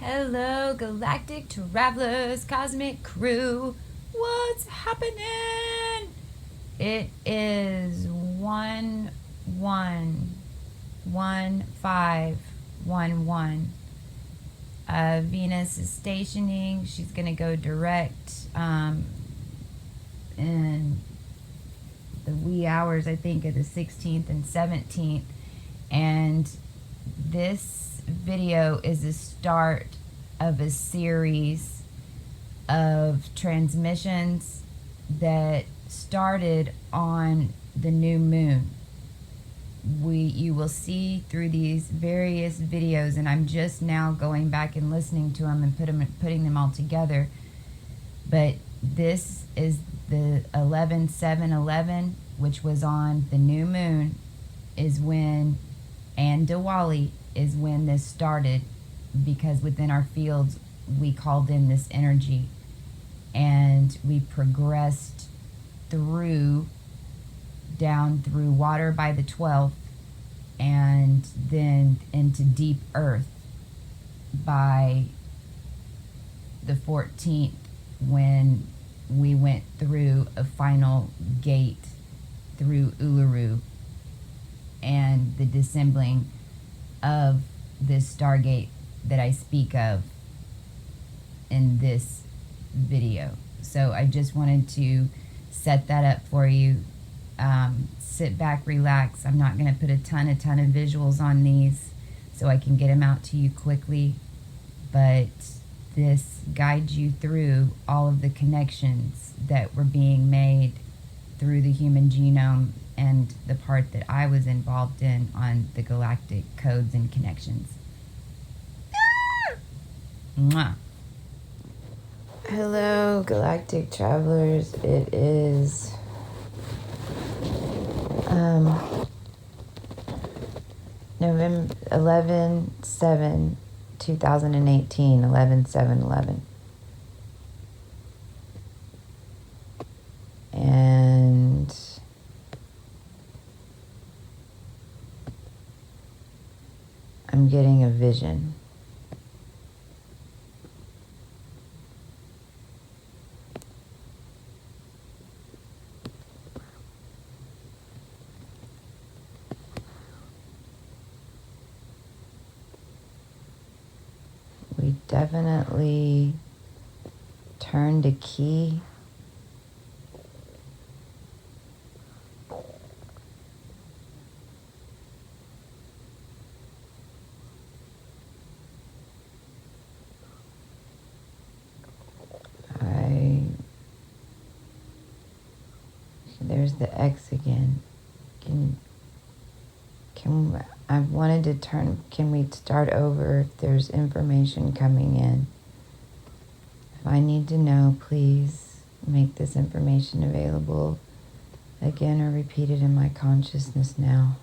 Hello, galactic travelers, cosmic crew. What's happening? It is 1-1-1-5-1-1. Venus is stationing. She's going to go direct in the wee hours, I think, of the 16th and 17th. And this video is the start of a series of transmissions that started on the new moon. You will see through these various videos, and I'm just now going back and listening to them and putting them all together. But this is the 11-7-11, which was on the new moon, is when, and Diwali is when this started, because within our fields we called in this energy and we progressed down through water by the 12th, and then into deep earth by the 14th, when we went through a final gate through Uluru and the dissembling of this StarGate that I speak of in this video. So I just wanted to set that up for you. Sit back, relax. I'm not going to put a ton of visuals on these so I can get them out to you quickly, but this guides you through all of the connections that were being made through the human genome and the part that I was involved in on the galactic codes and connections. Mwah. Hello, galactic travelers. It is November 11/7/2018, 11/7/11. And I'm getting a vision. We definitely turned a key. There's the X again. I wanted to can we start over if there's information coming in? If I need to know, please make this information available again or repeat it in my consciousness now.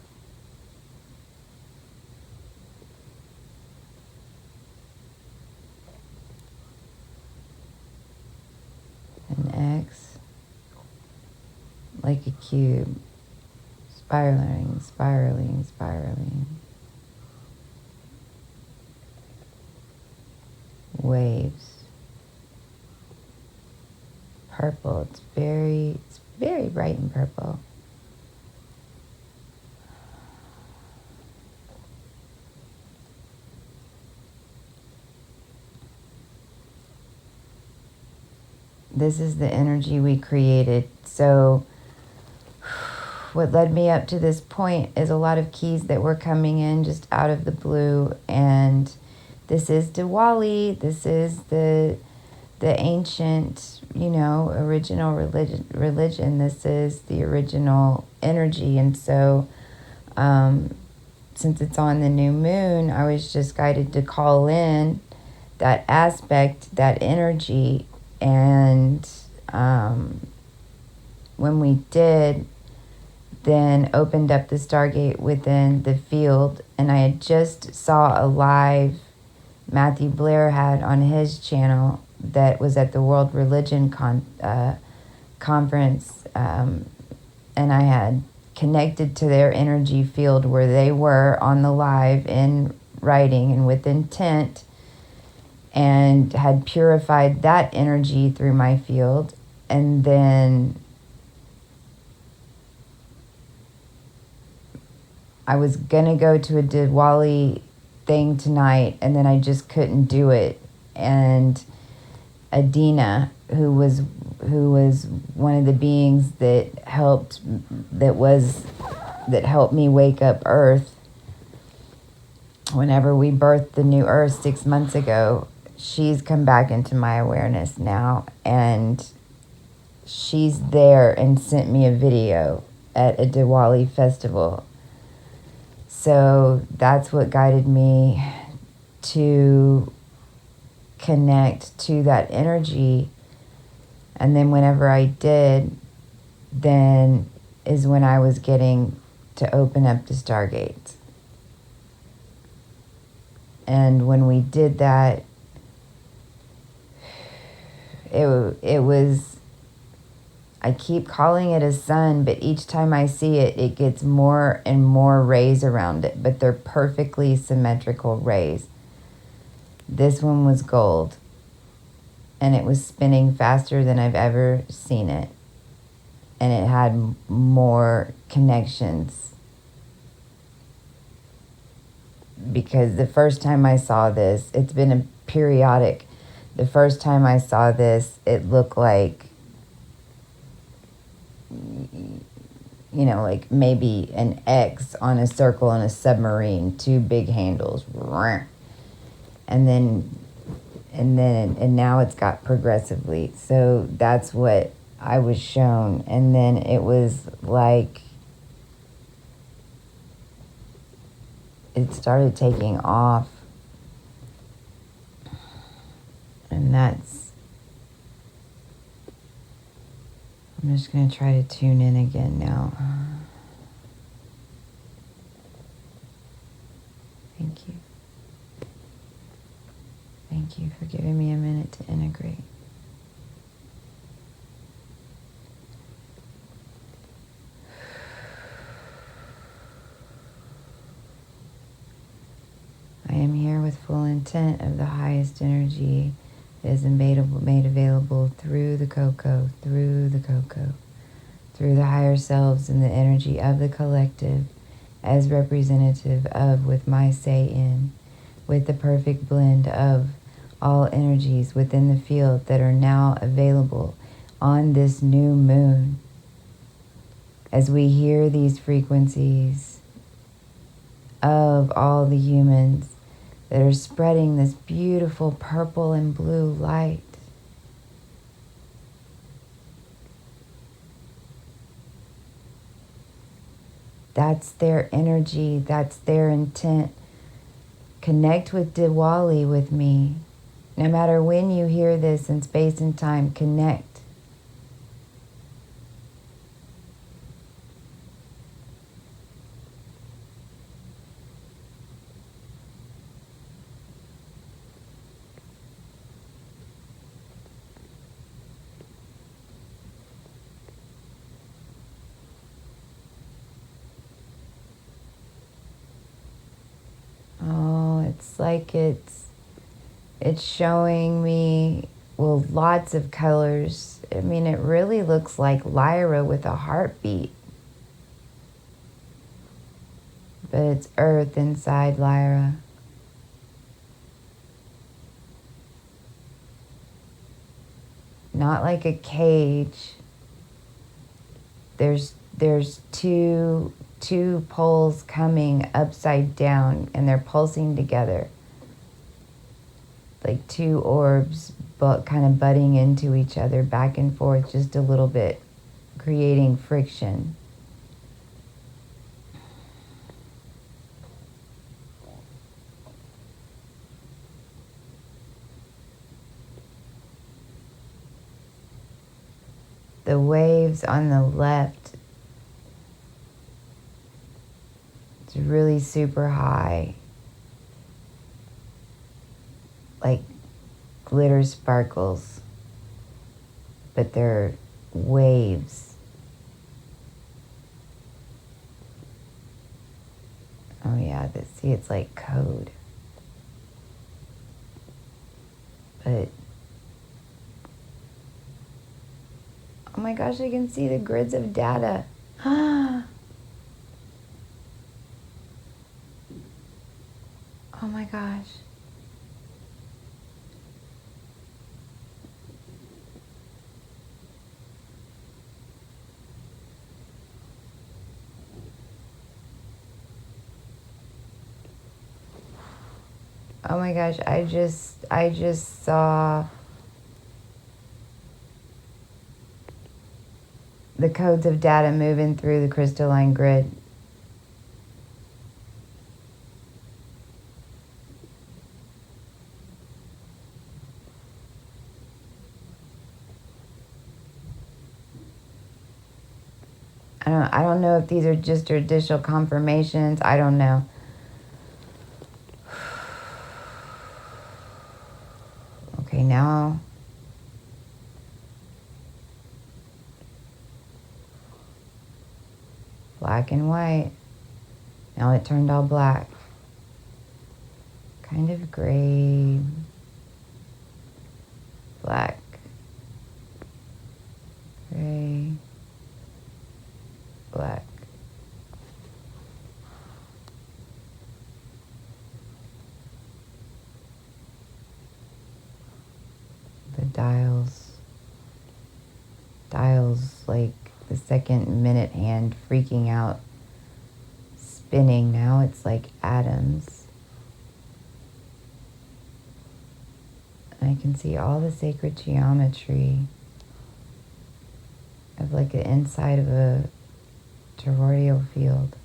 An X, like a cube, spiraling. Waves. Purple. It's very bright and purple. This is the energy we created. So what led me up to this point is a lot of keys that were coming in just out of the blue. And this is Diwali. This is the ancient, original religion. This is the original energy. And so since it's on the new moon, I was just guided to call in that aspect, that energy. And when we did, then opened up the StarGate within the field, and I had just saw a live Matthew Blair had on his channel that was at the World Religion Conference, and I had connected to their energy field where they were on the live in writing and with intent. and had purified that energy through my field. And then I was going to go to a Diwali thing tonight, and then I just couldn't do it. And Adina, who was one of the beings that helped me wake up Earth whenever we birthed the new Earth 6 months ago, she's come back into my awareness now, and she's there and sent me a video at a Diwali festival. So that's what guided me to connect to that energy. And then whenever I did, then is when I was getting to open up the StarGate. And when we did that, it was, I keep calling it a sun, but each time I see it, it gets more and more rays around it, but they're perfectly symmetrical rays. This one was gold, and it was spinning faster than I've ever seen it, and it had more connections. Because the first time I saw this, it's been a periodic. The first time I saw this, it looked like, like maybe an X on a circle on a submarine, two big handles. And now it's got progressively. So that's what I was shown. And then it was like, it started taking off. And that's, I'm just going to try to tune in again now. Thank you. Thank you for giving me a minute to integrate. I am here with full intent of the highest energy that is made available through the cocoa, through the higher selves and the energy of the collective as representative of, with my say in, with the perfect blend of all energies within the field that are now available on this new moon. As we hear these frequencies of all the humans that are spreading this beautiful purple and blue light. That's their energy, that's their intent. Connect with Diwali with me. No matter when you hear this in space and time, connect. Oh, it's like it's showing me, well, lots of colors. I mean, it really looks like Lyra with a heartbeat. But it's earth inside Lyra. Not like a cage. There's two poles coming upside down, and they're pulsing together. Like two orbs, but kind of butting into each other, back and forth, just a little bit, creating friction. The waves on the left, it's really super high, like glitter sparkles, but they're waves. Oh yeah, see, it's like code. But oh my gosh, I can see the grids of data. Oh my gosh. Oh my gosh, I just saw the codes of data moving through the crystalline grid. I don't know if these are just additional confirmations. I don't know. Okay, now black and white. Now it turned all black. Kind of gray, black, gray, black. The dials like the second minute hand freaking out, spinning. Now it's like atoms. I can see all the sacred geometry of like the inside of a toroidal field.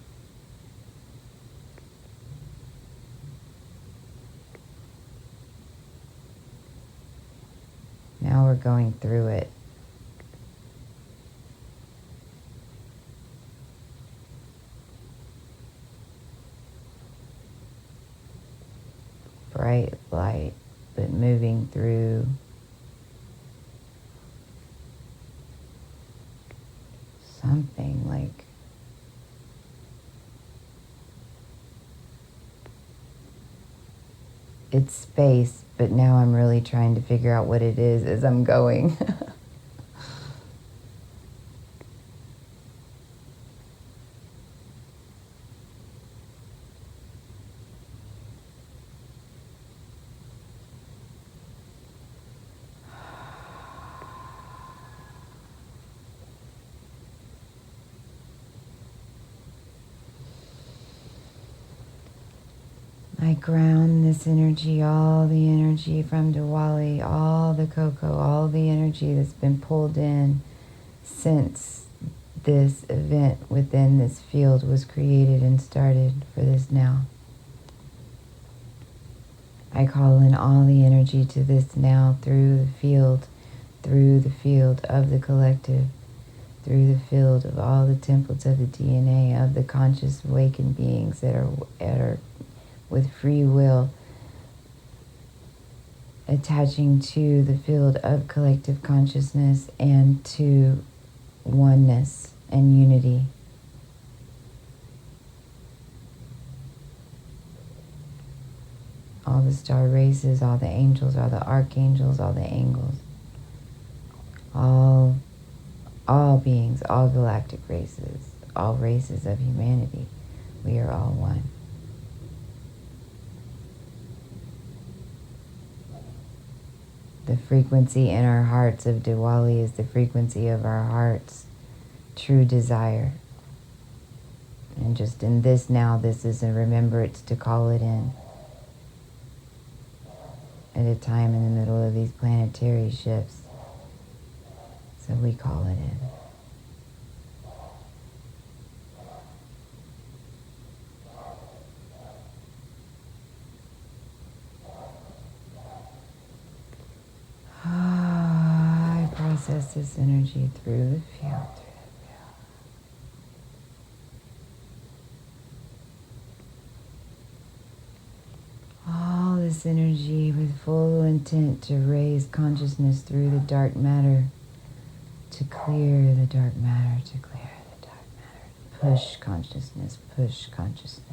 Now we're going through it. Bright light, but moving through something like it's space, but now I'm really trying to figure out what it is as I'm going. I ground this energy, all the energy from Diwali, all the cocoa, all the energy that's been pulled in since this event within this field was created and started for this now. I call in all the energy to this now through the field of the collective, through the field of all the templates of the DNA of the conscious awakened beings that are with free will, attaching to the field of collective consciousness and to oneness and unity. All the star races, all the angels, all the archangels, all the angels, all beings, all galactic races, all races of humanity. We are all one. The frequency in our hearts of Diwali is the frequency of our heart's true desire. And just in this now, this is a remembrance to call it in. At a time in the middle of these planetary shifts. So we call it in. I process this energy through the field. All this energy with full intent to raise consciousness through the dark matter, to clear the dark matter, to clear the dark matter, push consciousness, push consciousness.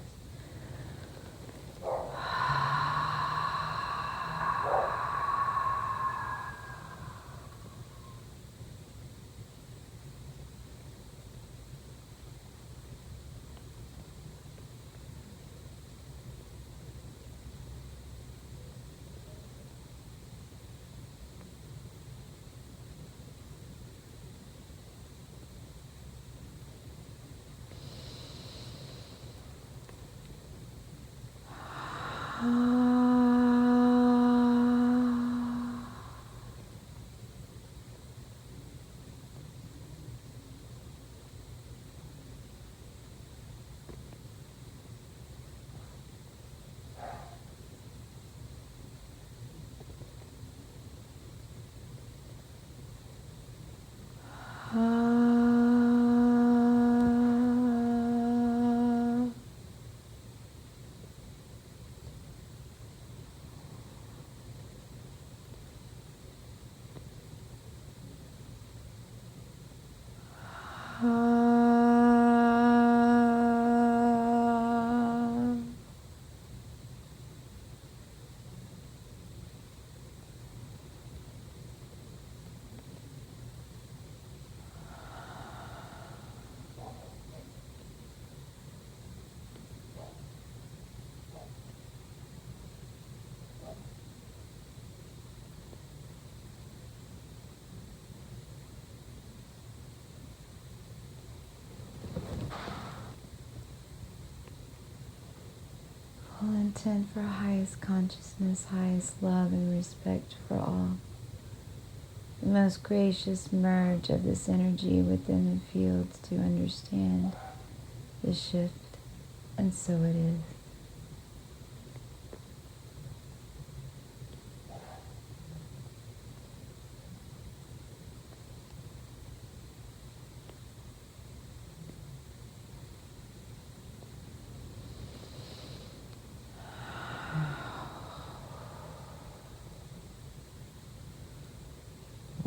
Full intent for highest consciousness, highest love and respect for all. The most gracious merge of this energy within the fields to understand the shift, and so it is.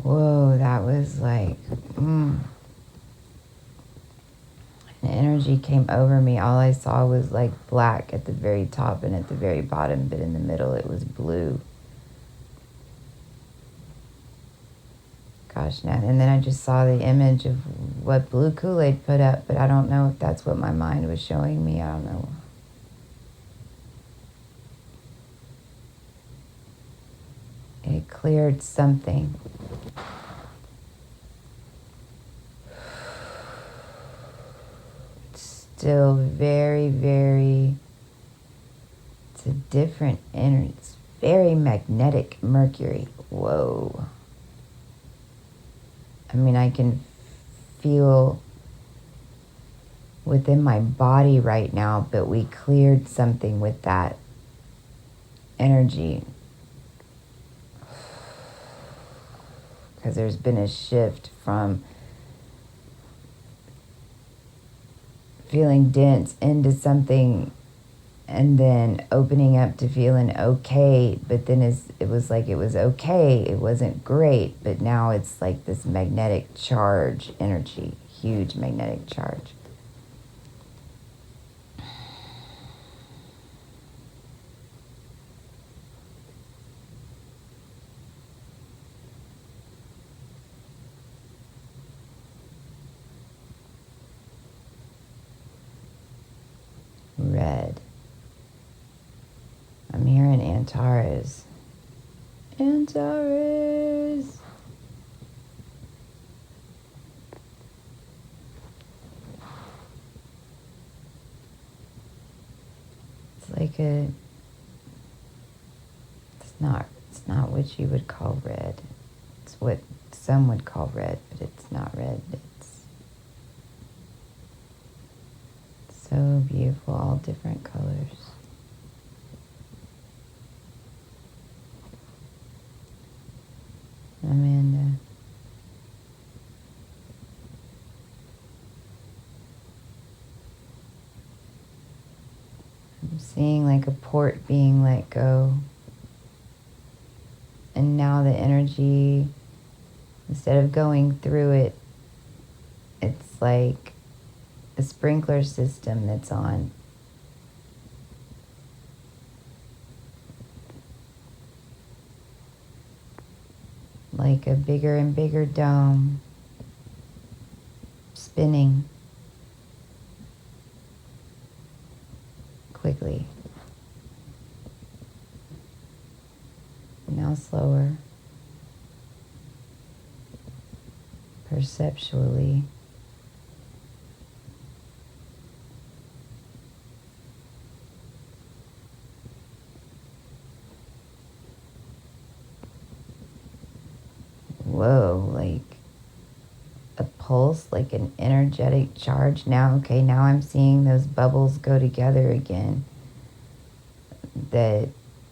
Whoa, that was like, an energy came over me. All I saw was like black at the very top and at the very bottom, but in the middle it was blue. Gosh, now, and then I just saw the image of what Blue Kool-Aid put up, but I don't know if that's what my mind was showing me. I don't know. It cleared something. It's still very, very, it's a different energy. It's very magnetic Mercury. Whoa. I mean, I can feel within my body right now, but we cleared something with that energy. Because there's been a shift from feeling dense into something and then opening up to feeling okay, but then it was like it was okay, it wasn't great, but now it's like this magnetic charge energy, huge magnetic charge. Red. I'm here in Antares. Antares! It's like it's not what you would call red. It's what some would call red, but it's not red. It's so beautiful, all different colors. Amanda. I'm seeing like a port being let go. And now the energy, instead of going through it, it's like a sprinkler system that's on. Like a bigger and bigger dome spinning quickly. Now slower, perceptually. Whoa, like a pulse, like an energetic charge. Now, okay, now I'm seeing those bubbles go together again that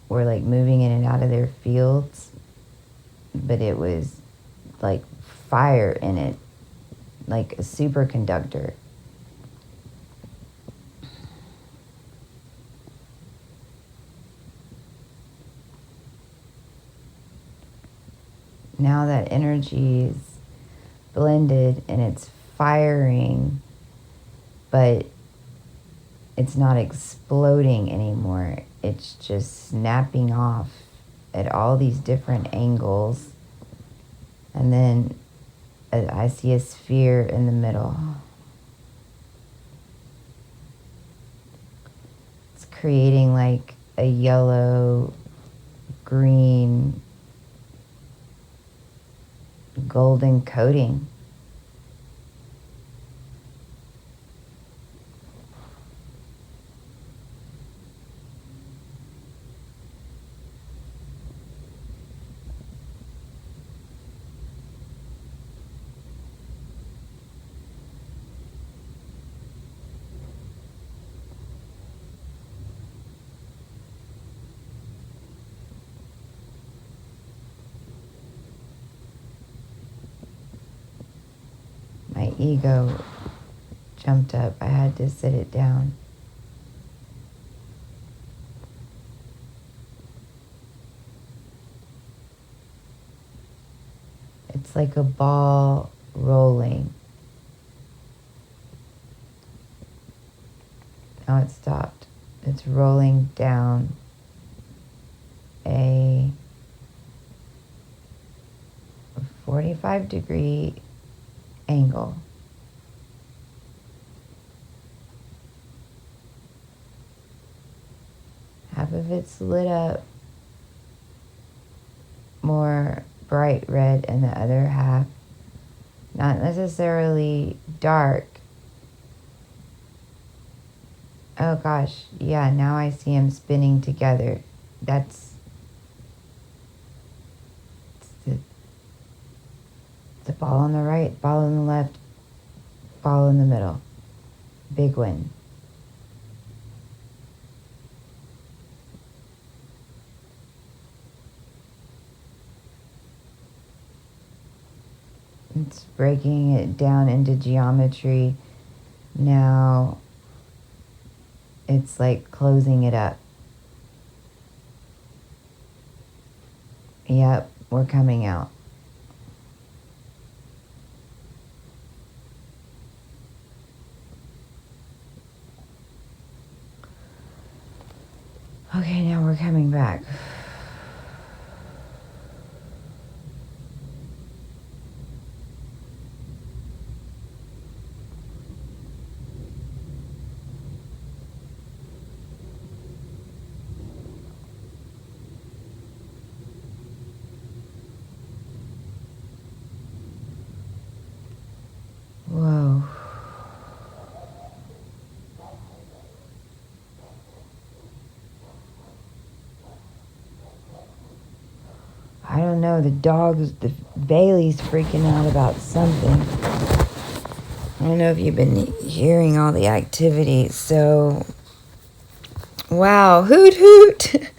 were like moving in and out of their fields, but it was like fire in it, like a superconductor. Now that energy is blended and it's firing, but it's not exploding anymore. It's just snapping off at all these different angles. And then I see a sphere in the middle. It's creating like a yellow, green, golden coating. My ego jumped up. I had to sit it down. It's like a ball rolling. Now it stopped. It's rolling down a 45-degree angle. Half of it's lit up more bright red and the other half not necessarily dark. Oh gosh, yeah, now I see them spinning together. That's the ball on the right, ball on the left, ball in the middle. Big one. It's breaking it down into geometry. Now it's like closing it up. Yep, we're coming out. Okay, now we're coming back. Whoa. I don't know, the Bailey's freaking out about something. I don't know if you've been hearing all the activity, so... Wow, hoot hoot!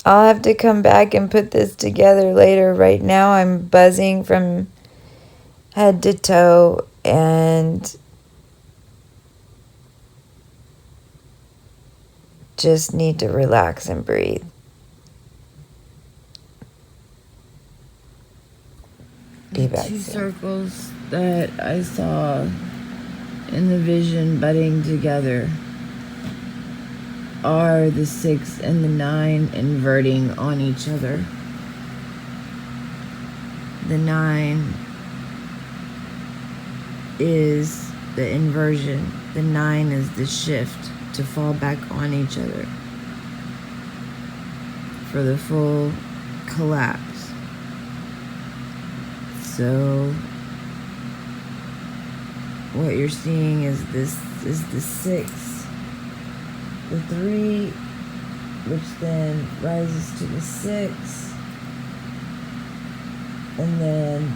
I'll have to come back and put this together later. Right now I'm buzzing from head to toe and just need to relax and breathe. The two circles that I saw in the vision budding together are the 6 and the 9 inverting on each other. The 9 is the inversion. The 9 is the shift to fall back on each other for the full collapse. So what you're seeing is this is the 6. The 3, which then rises to the 6, and then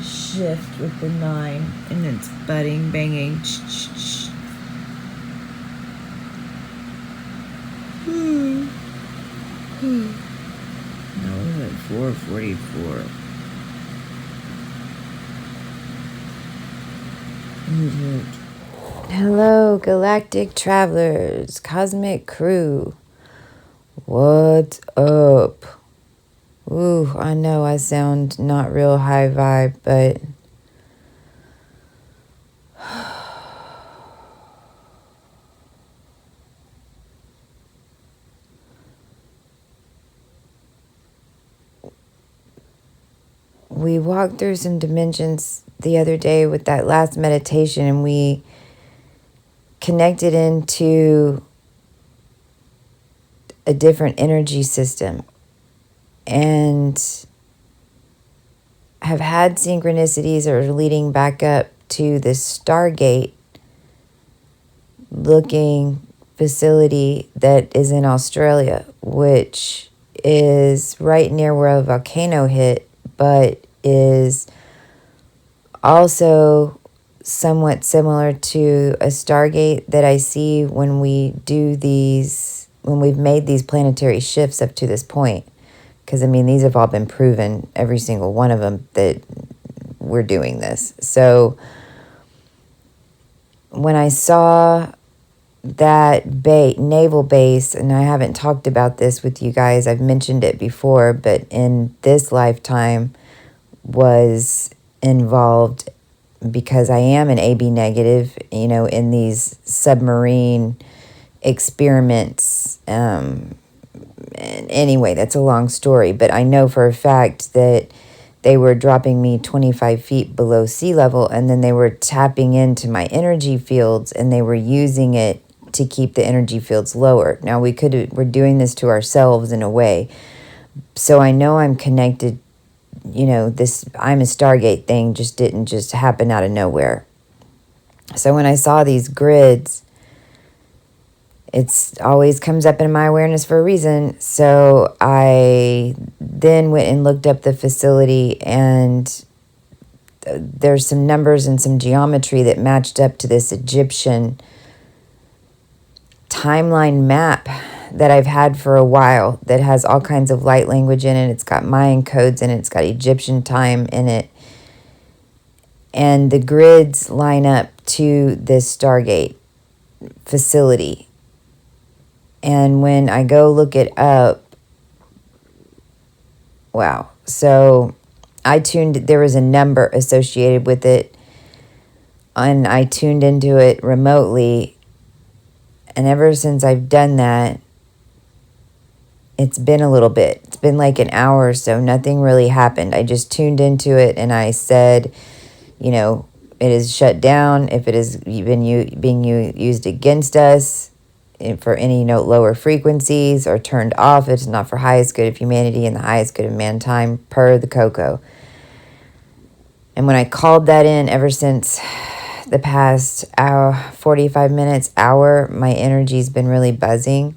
shift with the 9, and it's budding, banging. Now we're at 4:44. Hello, galactic travelers, cosmic crew. What's up? Ooh, I know I sound not real high vibe, but we walked through some dimensions the other day with that last meditation, and we connected into a different energy system and have had synchronicities that are leading back up to this StarGate looking facility that is in Australia, which is right near where a volcano hit, but is also somewhat similar to a StarGate that I see when we've made these planetary shifts up to this point. Because, I mean, these have all been proven, every single one of them, that we're doing this. So when I saw that naval base, and I haven't talked about this with you guys, I've mentioned it before, but in this lifetime was involved because I am an AB negative, in these submarine experiments. And anyway, that's a long story, but I know for a fact that they were dropping me 25 feet below sea level, and then they were tapping into my energy fields, and they were using it to keep the energy fields lower. Now, we're doing this to ourselves in a way. So I know I'm connected, this I'm a StarGate thing didn't just happen out of nowhere. So when I saw these grids, it's always comes up in my awareness for a reason. So I then went and looked up the facility, and there's some numbers and some geometry that matched up to this Egyptian timeline map that I've had for a while that has all kinds of light language in it. It's got Mayan codes in it. It's got Egyptian time in it. And the grids line up to this StarGate facility. And when I go look it up, wow. So there was a number associated with it, and I tuned into it remotely. And ever since I've done that, it's been a little bit. It's been like an hour or so. Nothing really happened. I just tuned into it, and I said, it is shut down. If it is being used against us for any lower frequencies, or turned off, it's not for highest good of humanity and the highest good of mankind, per the Coco. And when I called that in, ever since the past 45 minutes, my energy's been really buzzing.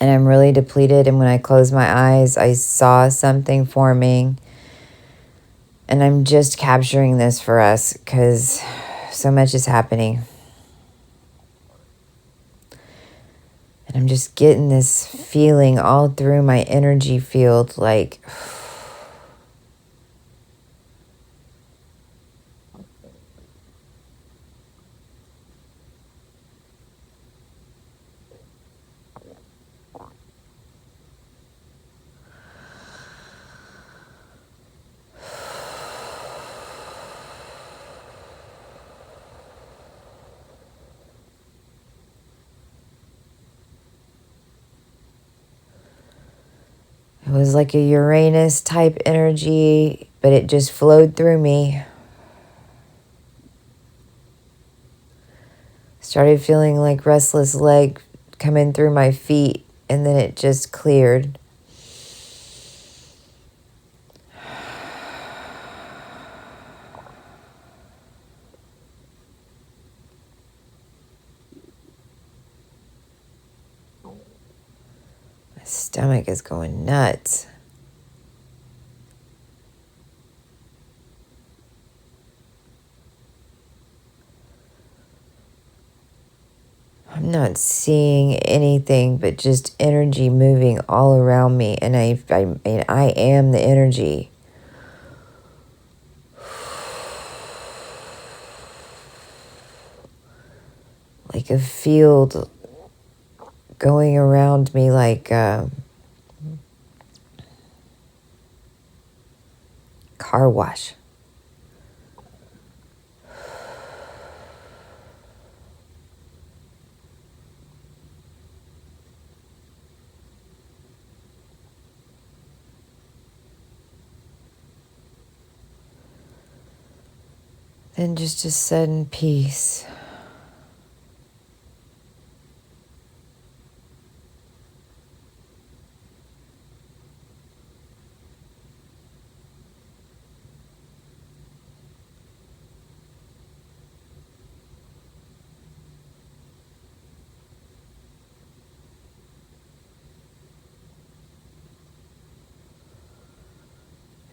And I'm really depleted. And when I closed my eyes, I saw something forming. And I'm just capturing this for us because so much is happening. And I'm just getting this feeling all through my energy field, like... It was like a Uranus type energy, but it just flowed through me. Started feeling like restless leg coming through my feet, and then it just cleared. My stomach is going nuts. I'm not seeing anything but just energy moving all around me, and I am the energy. Like a field going around me, like car wash. Then just a sudden peace.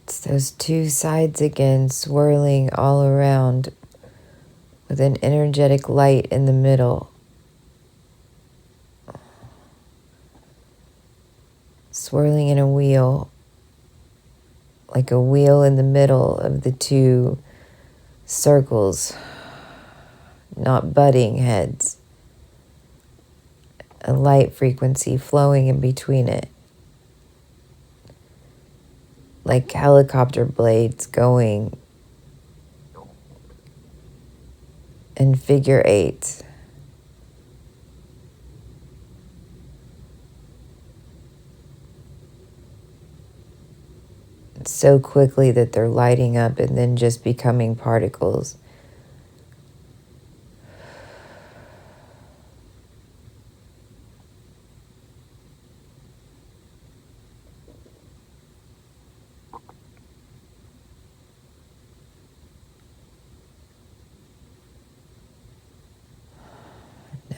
It's those two sides again, swirling all around with an energetic light in the middle. Swirling in a wheel, like a wheel in the middle of the two circles, not butting heads. A light frequency flowing in between it. Like helicopter blades going in figure eights. So quickly that they're lighting up and then just becoming particles.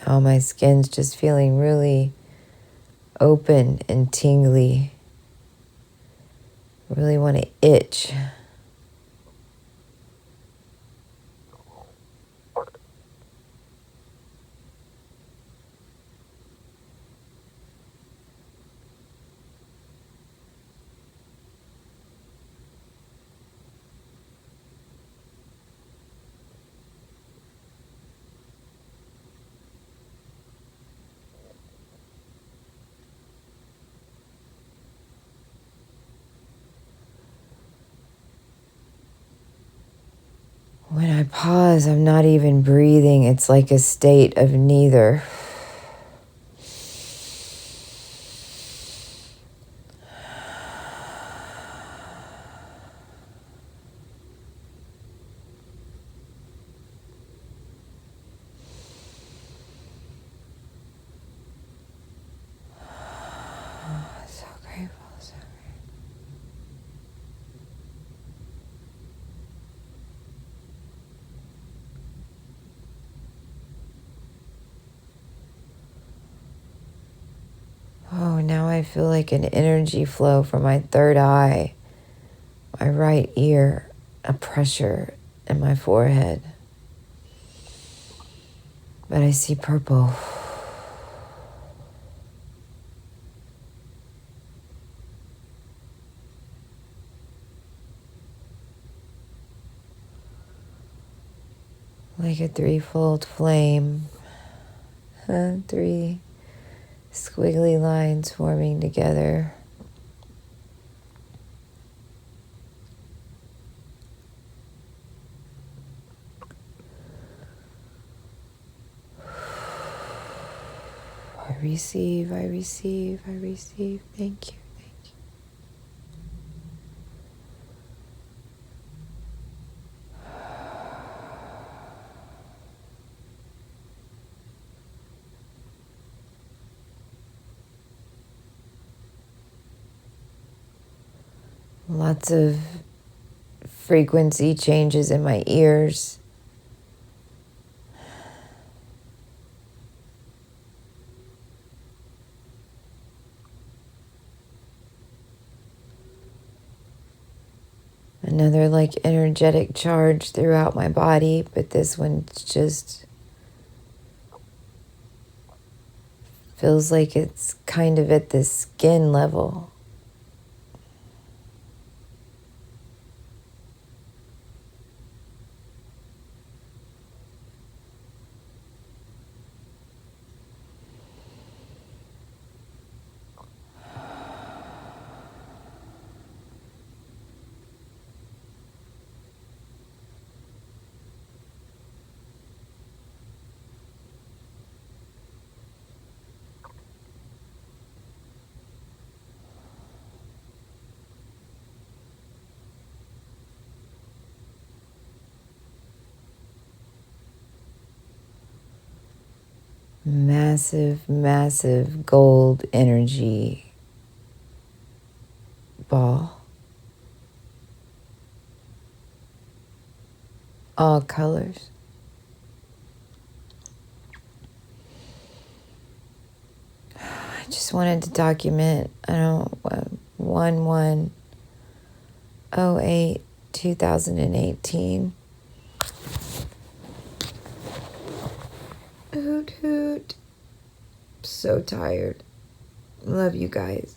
Now my skin's just feeling really open and tingly. I really want to itch. When I pause, I'm not even breathing. It's like a state of neither. So grateful, so grateful. Oh, now I feel like an energy flow from my third eye, my right ear, a pressure in my forehead. But I see purple. Like a threefold flame. Three squiggly lines forming together. I receive, I receive, I receive. Thank you, thank you. Lots of frequency changes in my ears. Another like energetic charge throughout my body, but this one just feels like it's kind of at the skin level. massive, massive gold energy ball. All colors. I just wanted to document, 1108 2018. Hoot hoot. So tired. Love you guys.